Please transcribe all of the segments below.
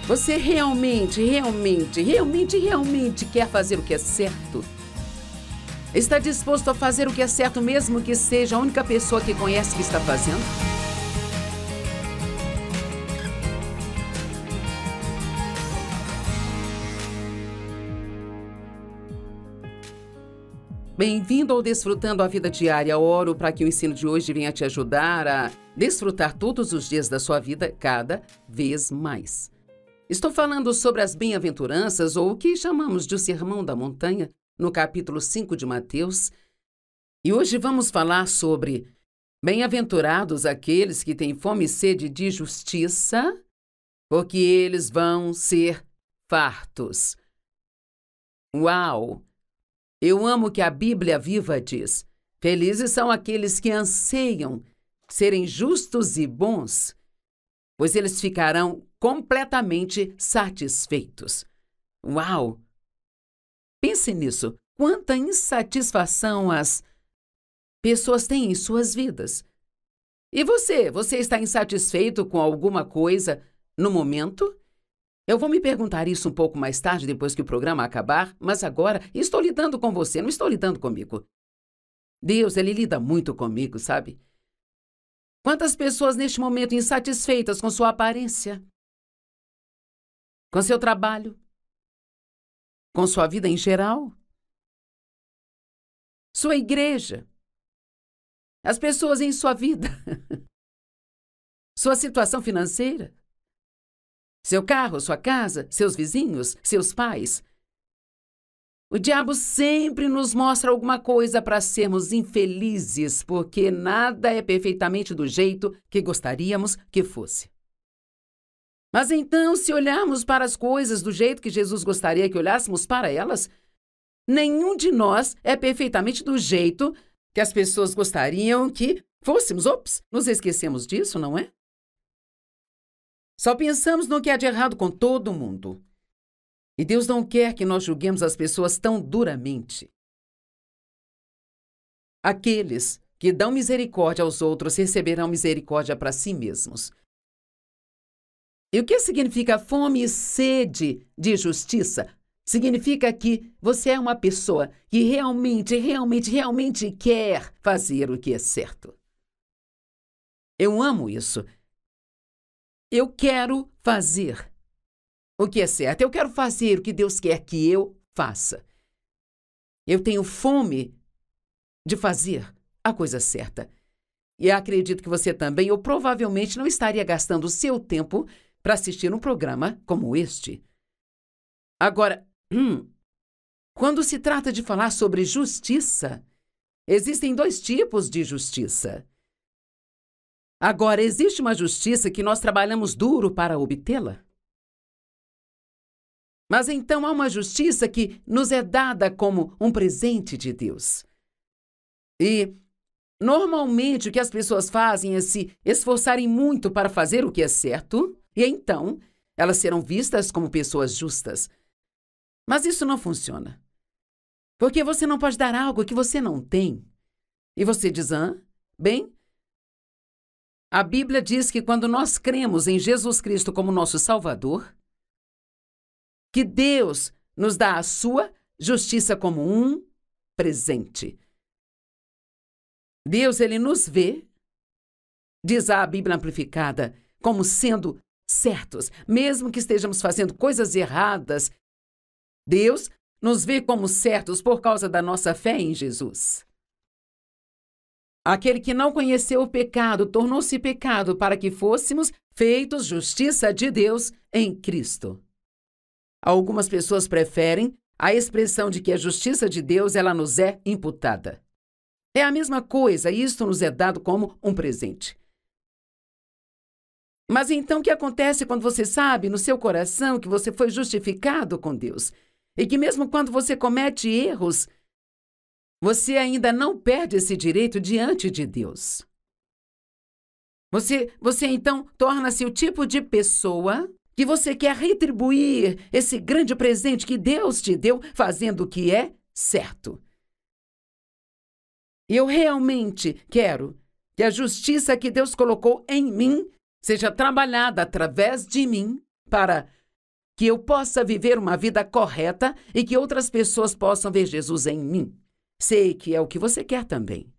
Você realmente quer fazer o que é certo? Está disposto a fazer o que é certo, mesmo que seja a única pessoa que conhece que está fazendo? Bem-vindo ao Desfrutando a Vida Diária. Oro para que o ensino de hoje venha te ajudar a desfrutar todos os dias da sua vida cada vez mais. Estou falando sobre as bem-aventuranças, ou o que chamamos de o Sermão da Montanha, no capítulo 5 de Mateus. E hoje vamos falar sobre bem-aventurados aqueles que têm fome e sede de justiça, porque eles vão ser fartos. Uau! Eu amo que a Bíblia Viva diz: felizes são aqueles que anseiam serem justos e bons, pois eles ficarão completamente satisfeitos. Uau! Pense nisso. Quanta insatisfação as pessoas têm em suas vidas. E você? Você está insatisfeito com alguma coisa no momento? Eu vou me perguntar isso um pouco mais tarde, depois que o programa acabar, mas agora estou lidando com você, não estou lidando comigo. Deus, Ele lida muito comigo, sabe? Quantas pessoas neste momento insatisfeitas com sua aparência, com seu trabalho, com sua vida em geral, sua igreja, as pessoas em sua vida, sua situação financeira, seu carro, sua casa, seus vizinhos, seus pais. O diabo sempre nos mostra alguma coisa para sermos infelizes, porque nada é perfeitamente do jeito que gostaríamos que fosse. Mas então, se olharmos para as coisas do jeito que Jesus gostaria que olhássemos para elas, nenhum de nós é perfeitamente do jeito que as pessoas gostariam que fôssemos. Ops, nos esquecemos disso, não é? Só pensamos no que há de errado com todo mundo. E Deus não quer que nós julguemos as pessoas tão duramente. Aqueles que dão misericórdia aos outros receberão misericórdia para si mesmos. E o que significa fome e sede de justiça? Significa que você é uma pessoa que realmente quer fazer o que é certo. Eu amo isso. Eu quero fazer o que é certo. Eu quero fazer o que Deus quer que eu faça. Eu tenho fome de fazer a coisa certa. E acredito que você também, ou provavelmente não estaria gastando o seu tempo para assistir um programa como este. Agora, quando se trata de falar sobre justiça, existem dois tipos de justiça. Agora, existe uma justiça que nós trabalhamos duro para obtê-la. Mas então há uma justiça que nos é dada como um presente de Deus. E, normalmente, o que as pessoas fazem é se esforçarem muito para fazer o que é certo, e então elas serão vistas como pessoas justas. Mas isso não funciona. Porque você não pode dar algo que você não tem. E você diz, bem, a Bíblia diz que quando nós cremos em Jesus Cristo como nosso Salvador, que Deus nos dá a sua justiça como um presente. Deus, Ele nos vê, diz a Bíblia Amplificada, como sendo certos, mesmo que estejamos fazendo coisas erradas. Deus nos vê como certos por causa da nossa fé em Jesus. Aquele que não conheceu o pecado tornou-se pecado para que fôssemos feitos justiça de Deus em Cristo. Algumas pessoas preferem a expressão de que a justiça de Deus ela nos é imputada. É a mesma coisa, isto nos é dado como um presente. Mas então o que acontece quando você sabe no seu coração que você foi justificado com Deus? E que mesmo quando você comete erros, você ainda não perde esse direito diante de Deus. Você então torna-se o tipo de pessoa que você quer retribuir esse grande presente que Deus te deu fazendo o que é certo. Eu realmente quero que a justiça que Deus colocou em mim seja trabalhada através de mim para que eu possa viver uma vida correta e que outras pessoas possam ver Jesus em mim. Sei que é o que você quer também.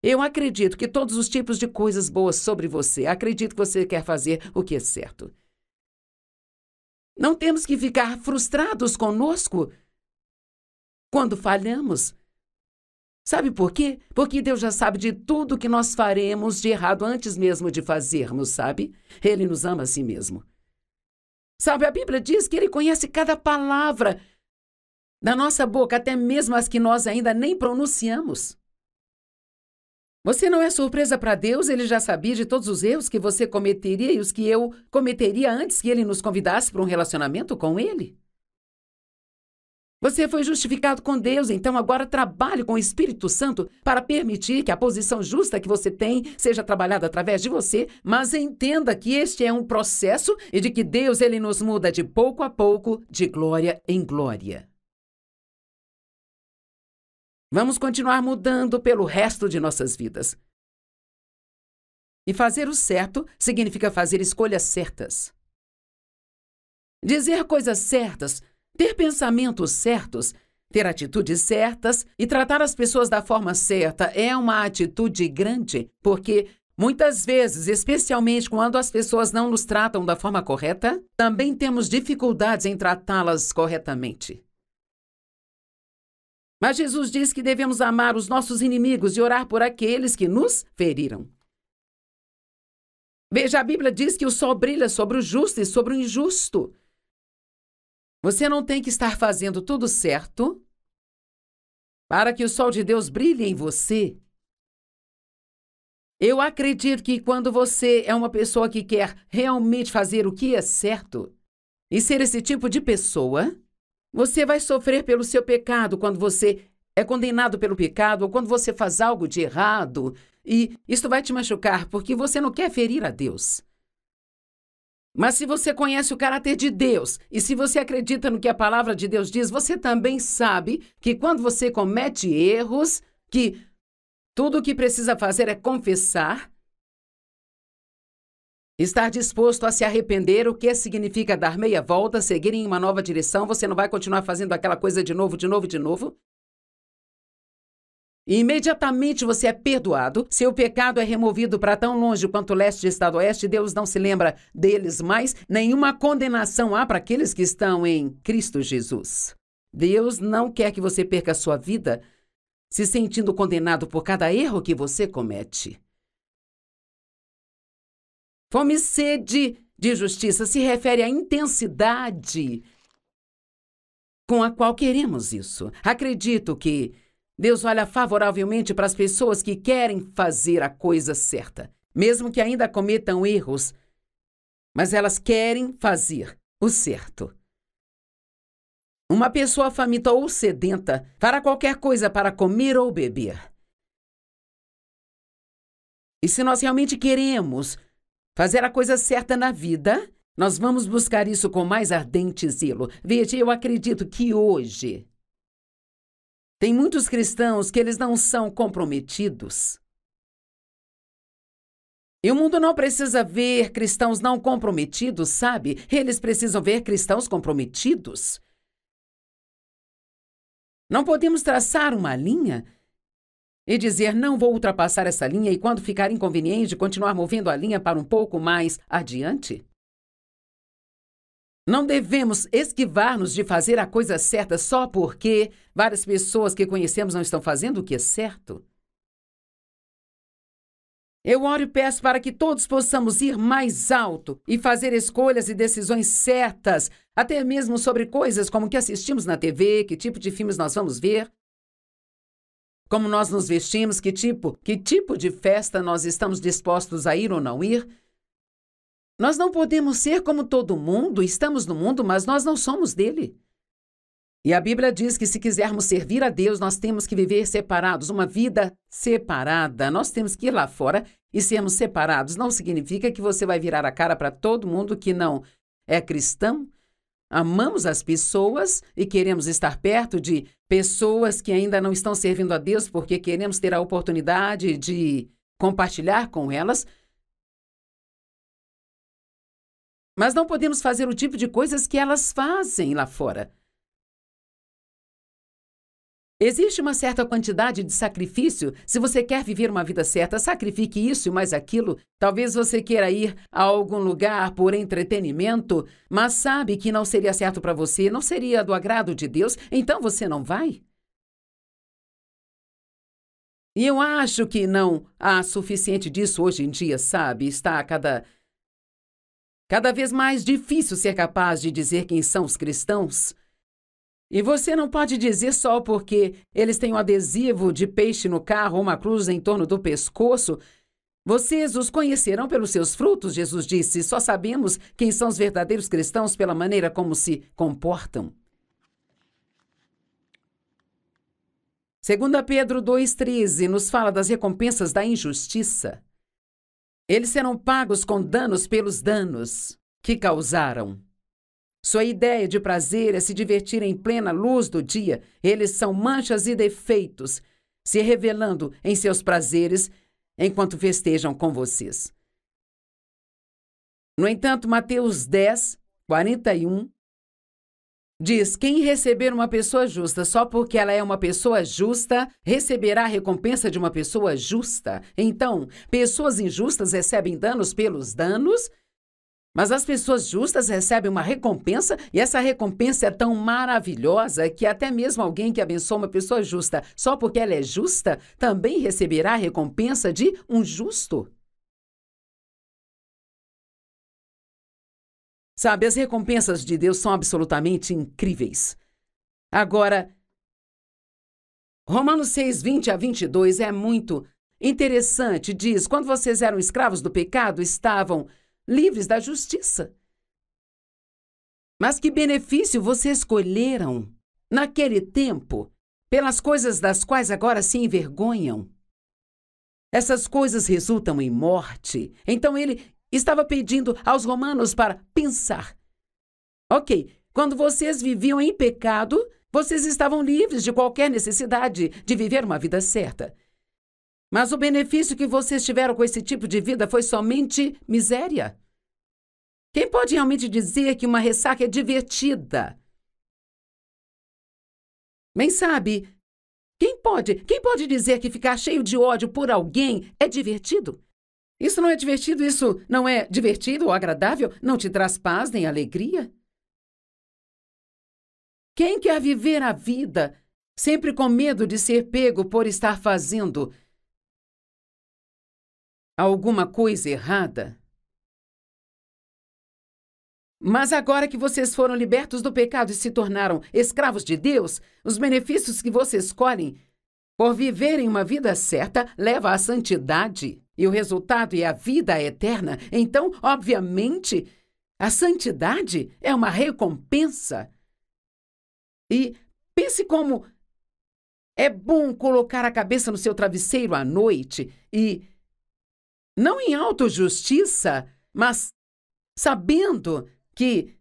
Eu acredito que todos os tipos de coisas boas sobre você. Acredito que você quer fazer o que é certo. Não temos que ficar frustrados conosco quando falhamos. Sabe por quê? Porque Deus já sabe de tudo que nós faremos de errado antes mesmo de fazermos, sabe? Ele nos ama a si mesmo. Sabe, a Bíblia diz que Ele conhece cada palavra da nossa boca, até mesmo as que nós ainda nem pronunciamos. Você não é surpresa para Deus, Ele já sabia de todos os erros que você cometeria e os que eu cometeria antes que Ele nos convidasse para um relacionamento com Ele. Você foi justificado com Deus, então agora trabalhe com o Espírito Santo para permitir que a posição justa que você tem seja trabalhada através de você, mas entenda que este é um processo e de que Deus ele nos muda de pouco a pouco, de glória em glória. Vamos continuar mudando pelo resto de nossas vidas. E fazer o certo significa fazer escolhas certas. Dizer coisas certas, ter pensamentos certos, ter atitudes certas e tratar as pessoas da forma certa é uma atitude grande, porque muitas vezes, especialmente quando as pessoas não nos tratam da forma correta, também temos dificuldades em tratá-las corretamente. Mas Jesus diz que devemos amar os nossos inimigos e orar por aqueles que nos feriram. Veja, a Bíblia diz que o sol brilha sobre o justo e sobre o injusto. Você não tem que estar fazendo tudo certo para que o sol de Deus brilhe em você. Eu acredito que quando você é uma pessoa que quer realmente fazer o que é certo e ser esse tipo de pessoa, você vai sofrer pelo seu pecado quando você é condenado pelo pecado ou quando você faz algo de errado. E isso vai te machucar porque você não quer ferir a Deus. Mas se você conhece o caráter de Deus e se você acredita no que a palavra de Deus diz, você também sabe que quando você comete erros, que tudo o que precisa fazer é confessar, estar disposto a se arrepender, o que significa dar meia volta, seguir em uma nova direção, você não vai continuar fazendo aquela coisa de novo. E imediatamente você é perdoado, seu pecado é removido para tão longe quanto o leste está do oeste, Deus não se lembra deles mais, nenhuma condenação há para aqueles que estão em Cristo Jesus. Deus não quer que você perca a sua vida se sentindo condenado por cada erro que você comete. Fome e sede de justiça se refere à intensidade com a qual queremos isso. Acredito que Deus olha favoravelmente para as pessoas que querem fazer a coisa certa, mesmo que ainda cometam erros, mas elas querem fazer o certo. Uma pessoa faminta ou sedenta fará qualquer coisa para comer ou beber. E se nós realmente queremos fazer a coisa certa na vida, nós vamos buscar isso com mais ardente zelo. Veja, eu acredito que hoje tem muitos cristãos que eles não são comprometidos. E o mundo não precisa ver cristãos não comprometidos, sabe? Eles precisam ver cristãos comprometidos. Não podemos traçar uma linha e dizer, não vou ultrapassar essa linha e quando ficar inconveniente, continuar movendo a linha para um pouco mais adiante. Não devemos esquivar-nos de fazer a coisa certa só porque várias pessoas que conhecemos não estão fazendo o que é certo. Eu oro e peço para que todos possamos ir mais alto e fazer escolhas e decisões certas, até mesmo sobre coisas como o que assistimos na TV, que tipo de filmes nós vamos ver, como nós nos vestimos, que tipo de festa nós estamos dispostos a ir ou não ir. Nós não podemos ser como todo mundo, estamos no mundo, mas nós não somos dele. E a Bíblia diz que se quisermos servir a Deus, nós temos que viver separados, uma vida separada. Nós temos que ir lá fora e sermos separados. Não significa que você vai virar a cara para todo mundo que não é cristão. Amamos as pessoas e queremos estar perto de pessoas que ainda não estão servindo a Deus porque queremos ter a oportunidade de compartilhar com elas. Mas não podemos fazer o tipo de coisas que elas fazem lá fora. Existe uma certa quantidade de sacrifício. Se você quer viver uma vida certa, sacrifique isso e mais aquilo. Talvez você queira ir a algum lugar por entretenimento, mas sabe que não seria certo para você, não seria do agrado de Deus, então você não vai. E eu acho que não há suficiente disso hoje em dia, sabe? Está cada vez mais difícil ser capaz de dizer quem são os cristãos. E você não pode dizer só porque eles têm um adesivo de peixe no carro ou uma cruz em torno do pescoço. Vocês os conhecerão pelos seus frutos, Jesus disse. Só sabemos quem são os verdadeiros cristãos pela maneira como se comportam. 2 Pedro 2,13 nos fala das recompensas da injustiça. Eles serão pagos com danos pelos danos que causaram. Sua ideia de prazer é se divertir em plena luz do dia. Eles são manchas e defeitos, se revelando em seus prazeres enquanto festejam com vocês. No entanto, Mateus 10:41 diz: quem receber uma pessoa justa só porque ela é uma pessoa justa, receberá a recompensa de uma pessoa justa. Então, pessoas injustas recebem danos pelos danos, mas as pessoas justas recebem uma recompensa, e essa recompensa é tão maravilhosa que até mesmo alguém que abençoa uma pessoa justa só porque ela é justa, também receberá a recompensa de um justo. Sabe, as recompensas de Deus são absolutamente incríveis. Agora, Romanos 6:20-22 é muito interessante. Diz: quando vocês eram escravos do pecado, estavam livres da justiça. Mas que benefício vocês escolheram naquele tempo pelas coisas das quais agora se envergonham? Essas coisas resultam em morte. Então ele estava pedindo aos romanos para pensar. Ok, quando vocês viviam em pecado, vocês estavam livres de qualquer necessidade de viver uma vida certa. Mas o benefício que vocês tiveram com esse tipo de vida foi somente miséria. Quem pode realmente dizer que uma ressaca é divertida? Bem, sabe, quem pode dizer que ficar cheio de ódio por alguém é divertido? Isso não é divertido, isso não é divertido ou agradável, não te traz paz nem alegria. Quem quer viver a vida sempre com medo de ser pego por estar fazendo alguma coisa errada? Mas agora que vocês foram libertos do pecado e se tornaram escravos de Deus, os benefícios que vocês escolhem por viverem uma vida certa leva à santidade. E o resultado é a vida eterna. Então, obviamente, a santidade é uma recompensa. E pense como é bom colocar a cabeça no seu travesseiro à noite e, não em autojustiça, mas sabendo que,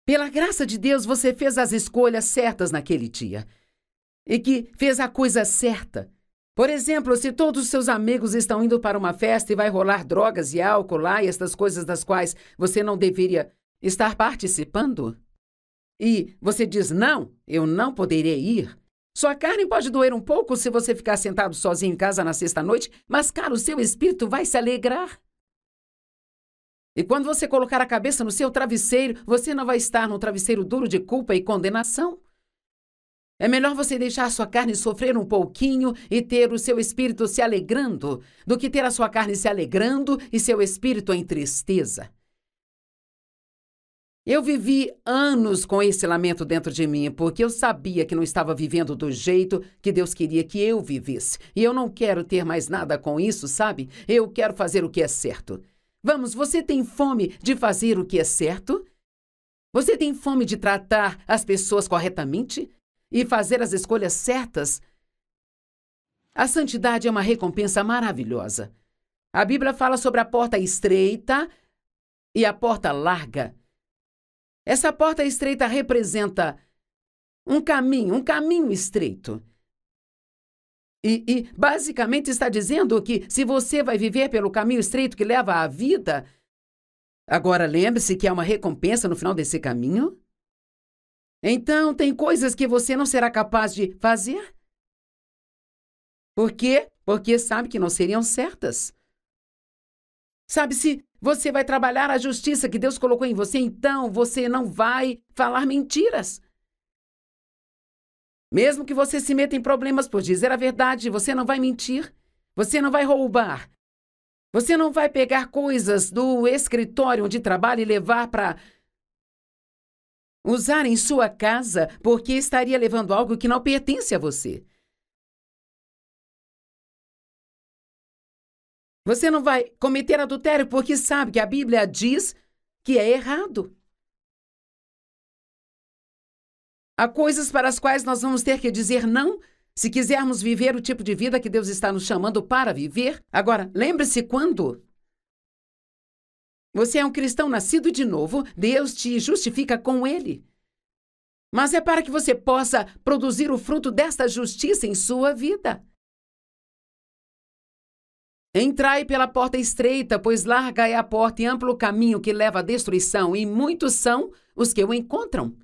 pela graça de Deus, você fez as escolhas certas naquele dia e que fez a coisa certa. Por exemplo, se todos os seus amigos estão indo para uma festa e vai rolar drogas e álcool lá e estas coisas das quais você não deveria estar participando, e você diz: não, eu não poderia ir. Sua carne pode doer um pouco se você ficar sentado sozinho em casa na sexta-noite, mas, cara, o seu espírito vai se alegrar. E quando você colocar a cabeça no seu travesseiro, você não vai estar num travesseiro duro de culpa e condenação. É melhor você deixar a sua carne sofrer um pouquinho e ter o seu espírito se alegrando, do que ter a sua carne se alegrando e seu espírito em tristeza. Eu vivi anos com esse lamento dentro de mim, porque eu sabia que não estava vivendo do jeito que Deus queria que eu vivesse. E eu não quero ter mais nada com isso, sabe? Eu quero fazer o que é certo. Vamos, você tem fome de fazer o que é certo? Você tem fome de tratar as pessoas corretamente e fazer as escolhas certas? A santidade é uma recompensa maravilhosa. A Bíblia fala sobre a porta estreita e a porta larga. Essa porta estreita representa um caminho estreito. E basicamente está dizendo que se você vai viver pelo caminho estreito que leva à vida, Agora lembre-se que há uma recompensa no final desse caminho. Então, tem coisas que você não será capaz de fazer. Por quê? Porque sabe que não seriam certas. Sabe, se você vai trabalhar a justiça que Deus colocou em você, então você não vai falar mentiras. Mesmo que você se meta em problemas por dizer a verdade, você não vai mentir. Você não vai roubar. Você não vai pegar coisas do escritório onde trabalha e levar para usar em sua casa, porque estaria levando algo que não pertence a você. Você não vai cometer adultério porque sabe que a Bíblia diz que é errado. Há coisas para as quais nós vamos ter que dizer não se quisermos viver o tipo de vida que Deus está nos chamando para viver. Agora, lembre-se quando você é um cristão nascido de novo, Deus te justifica com Ele. Mas é para que você possa produzir o fruto desta justiça em sua vida. Entrai pela porta estreita, pois larga é a porta e amplo o caminho que leva à destruição, e muitos são os que o encontram.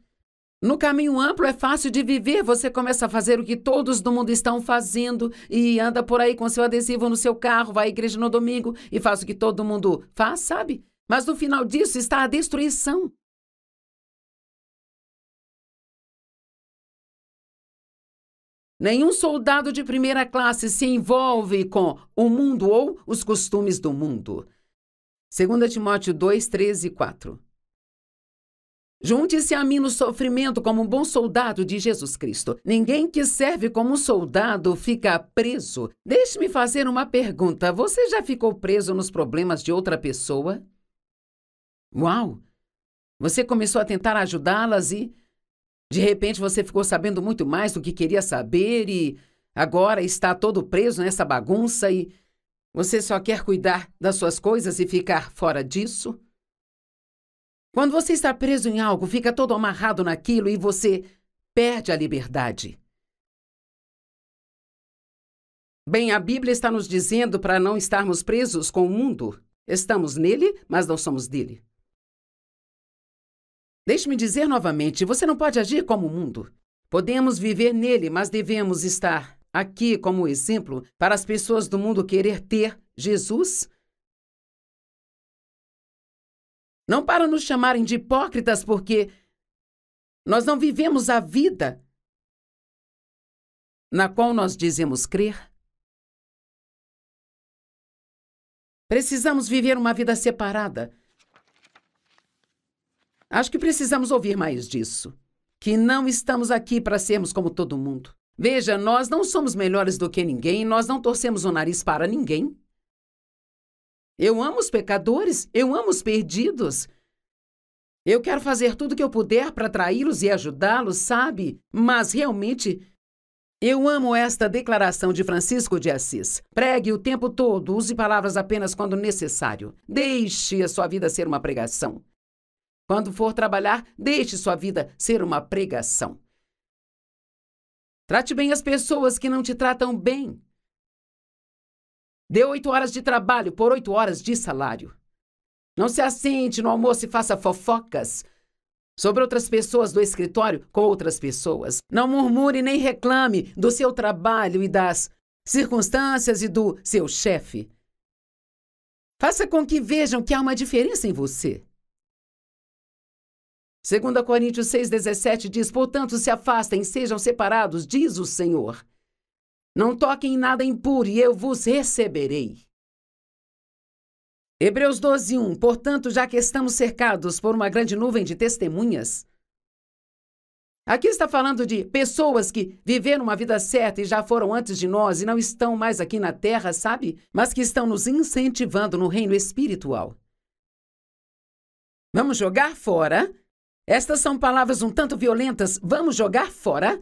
No caminho amplo é fácil de viver, você começa a fazer o que todos do mundo estão fazendo e anda por aí com seu adesivo no seu carro, vai à igreja no domingo e faz o que todo mundo faz, sabe? Mas no final disso está a destruição. Nenhum soldado de primeira classe se envolve com o mundo ou os costumes do mundo. 2 Timóteo 2, 13 e 4. Junte-se a mim no sofrimento como um bom soldado de Jesus Cristo. Ninguém que serve como um soldado fica preso. Deixe-me fazer uma pergunta. Você já ficou preso nos problemas de outra pessoa? Uau! Você começou a tentar ajudá-las e, de repente, você ficou sabendo muito mais do que queria saber e agora está todo preso nessa bagunça e você só quer cuidar das suas coisas e ficar fora disso? Quando você está preso em algo, fica todo amarrado naquilo e você perde a liberdade. Bem, a Bíblia está nos dizendo para não estarmos presos com o mundo. Estamos nele, mas não somos dele. Deixe-me dizer novamente, você não pode agir como o mundo. Podemos viver nele, mas devemos estar aqui como exemplo para as pessoas do mundo querer ter Jesus. Não para nos chamarem de hipócritas porque nós não vivemos a vida na qual nós dizemos crer. Precisamos viver uma vida separada. Acho que precisamos ouvir mais disso. Que não estamos aqui para sermos como todo mundo. Veja, nós não somos melhores do que ninguém, nós não torcemos o nariz para ninguém. Eu amo os pecadores, eu amo os perdidos. Eu quero fazer tudo o que eu puder para atraí-los e ajudá-los, sabe? Mas realmente, eu amo esta declaração de Francisco de Assis. Pregue o tempo todo, use palavras apenas quando necessário. Deixe a sua vida ser uma pregação. Quando for trabalhar, deixe sua vida ser uma pregação. Trate bem as pessoas que não te tratam bem. Dê 8 horas de trabalho por 8 horas de salário. Não se assente no almoço e faça fofocas sobre outras pessoas do escritório com outras pessoas. Não murmure nem reclame do seu trabalho e das circunstâncias e do seu chefe. Faça com que vejam que há uma diferença em você. 2 Coríntios 6,17 diz, portanto, se afastem, sejam separados, diz o Senhor. Não toquem em nada impuro e eu vos receberei. Hebreus 12:1. Portanto, já que estamos cercados por uma grande nuvem de testemunhas. Aqui está falando de pessoas que viveram uma vida certa e já foram antes de nós e não estão mais aqui na terra, sabe? Mas que estão nos incentivando no reino espiritual. Vamos jogar fora. Estas são palavras um tanto violentas. Vamos jogar fora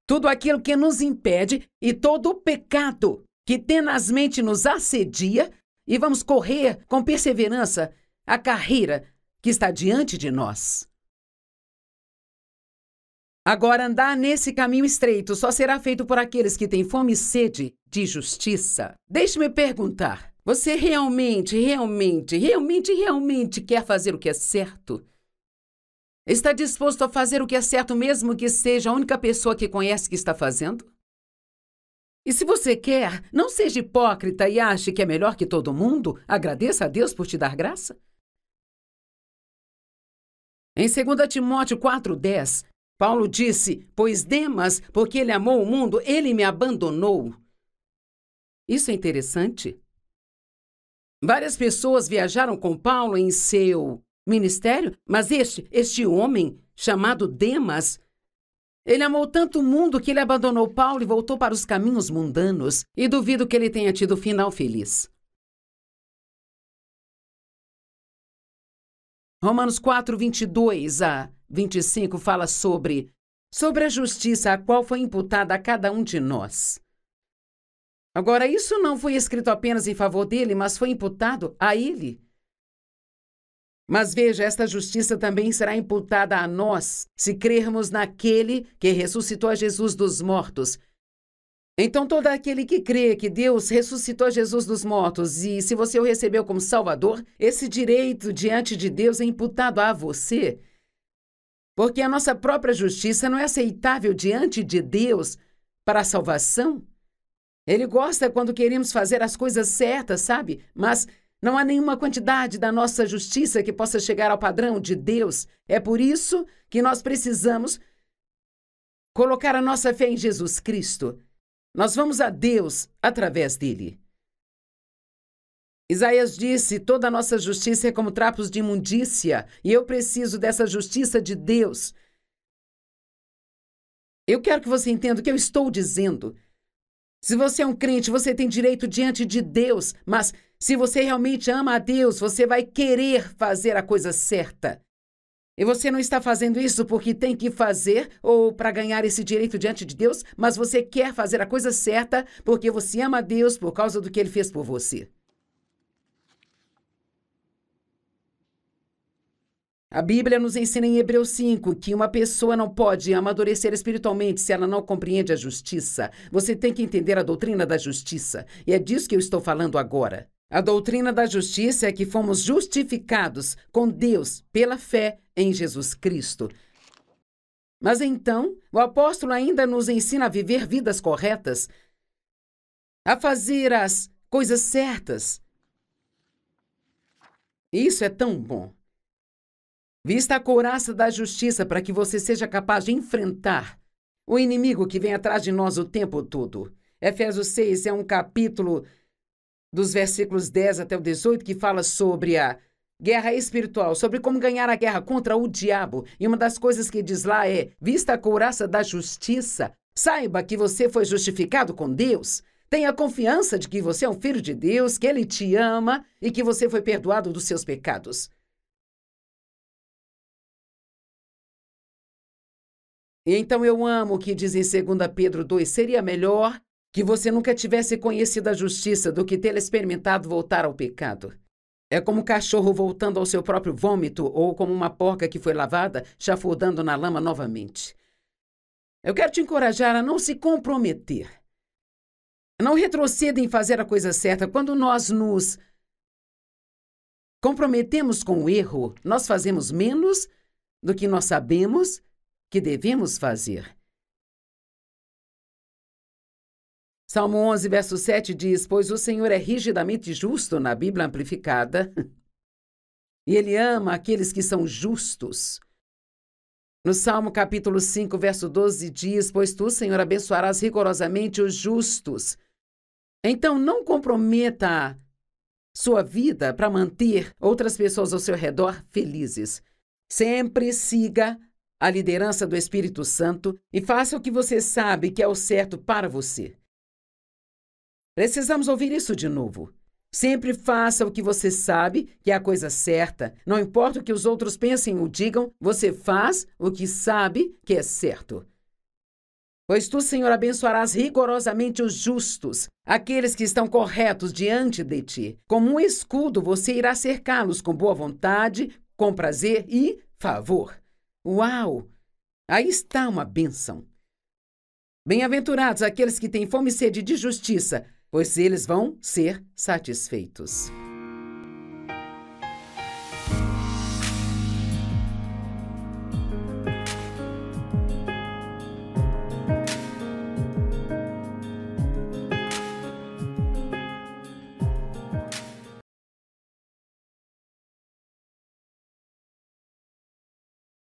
tudo aquilo que nos impede e todo o pecado que tenazmente nos assedia e vamos correr com perseverança a carreira que está diante de nós. Agora, andar nesse caminho estreito só será feito por aqueles que têm fome e sede de justiça. Deixe-me perguntar, Você realmente quer fazer o que é certo? Está disposto a fazer o que é certo, mesmo que seja a única pessoa que conhece que está fazendo? E se você quer, não seja hipócrita e ache que é melhor que todo mundo. Agradeça a Deus por te dar graça. Em 2 Timóteo 4,10, Paulo disse: pois Demas, porque ele amou o mundo, ele me abandonou. Isso é interessante. Várias pessoas viajaram com Paulo em seu ministério, mas este homem, chamado Demas, ele amou tanto o mundo que ele abandonou Paulo e voltou para os caminhos mundanos, e duvido que ele tenha tido final feliz. Romanos 4:22-25 fala sobre a justiça a qual foi imputada a cada um de nós. Agora, isso não foi escrito apenas em favor dele, mas foi imputado a ele. Mas veja, esta justiça também será imputada a nós, se crermos naquele que ressuscitou a Jesus dos mortos. Então, todo aquele que crê que Deus ressuscitou a Jesus dos mortos, e se você o recebeu como Salvador, esse direito diante de Deus é imputado a você. Porque a nossa própria justiça não é aceitável diante de Deus para a salvação. Ele gosta quando queremos fazer as coisas certas, sabe? Mas não há nenhuma quantidade da nossa justiça que possa chegar ao padrão de Deus. É por isso que nós precisamos colocar a nossa fé em Jesus Cristo. Nós vamos a Deus através dele. Isaías disse: toda a nossa justiça é como trapos de imundícia, e eu preciso dessa justiça de Deus. Eu quero que você entenda o que eu estou dizendo. Se você é um crente, você tem direito diante de Deus, mas se você realmente ama a Deus, você vai querer fazer a coisa certa. E você não está fazendo isso porque tem que fazer ou para ganhar esse direito diante de Deus, mas você quer fazer a coisa certa porque você ama a Deus por causa do que Ele fez por você. A Bíblia nos ensina em Hebreus 5 que uma pessoa não pode amadurecer espiritualmente se ela não compreende a justiça. Você tem que entender a doutrina da justiça, e é disso que eu estou falando agora. A doutrina da justiça é que fomos justificados com Deus pela fé em Jesus Cristo. Mas então, o apóstolo ainda nos ensina a viver vidas corretas, a fazer as coisas certas. Isso é tão bom. Vista a couraça da justiça para que você seja capaz de enfrentar o inimigo que vem atrás de nós o tempo todo. Efésios 6 é um capítulo dos versículos 10 até o 18 que fala sobre a guerra espiritual, sobre como ganhar a guerra contra o diabo. E uma das coisas que diz lá é: vista a couraça da justiça, saiba que você foi justificado com Deus. Tenha confiança de que você é um filho de Deus, que Ele te ama e que você foi perdoado dos seus pecados. E então eu amo o que diz em 2 Pedro 2, seria melhor que você nunca tivesse conhecido a justiça do que tê-la experimentado voltar ao pecado. É como um cachorro voltando ao seu próprio vômito ou como uma porca que foi lavada, chafurdando na lama novamente. Eu quero te encorajar a não se comprometer. Não retroceda em fazer a coisa certa. Quando nós nos comprometemos com o erro, nós fazemos menos do que nós sabemos que devemos fazer. Salmo 11, verso 7 diz: pois o Senhor é rigidamente justo, na Bíblia amplificada, e Ele ama aqueles que são justos. No Salmo capítulo 5, verso 12 diz: pois tu, Senhor, abençoarás rigorosamente os justos. Então não comprometa sua vida para manter outras pessoas ao seu redor felizes. Sempre siga a liderança do Espírito Santo e faça o que você sabe que é o certo para você. Precisamos ouvir isso de novo. Sempre faça o que você sabe que é a coisa certa. Não importa o que os outros pensem ou digam, você faz o que sabe que é certo. Pois tu, Senhor, abençoarás rigorosamente os justos, aqueles que estão corretos diante de ti. Como um escudo, você irá cercá-los com boa vontade, com prazer e favor. Uau! Aí está uma bênção. Bem-aventurados aqueles que têm fome e sede de justiça, pois eles vão ser satisfeitos.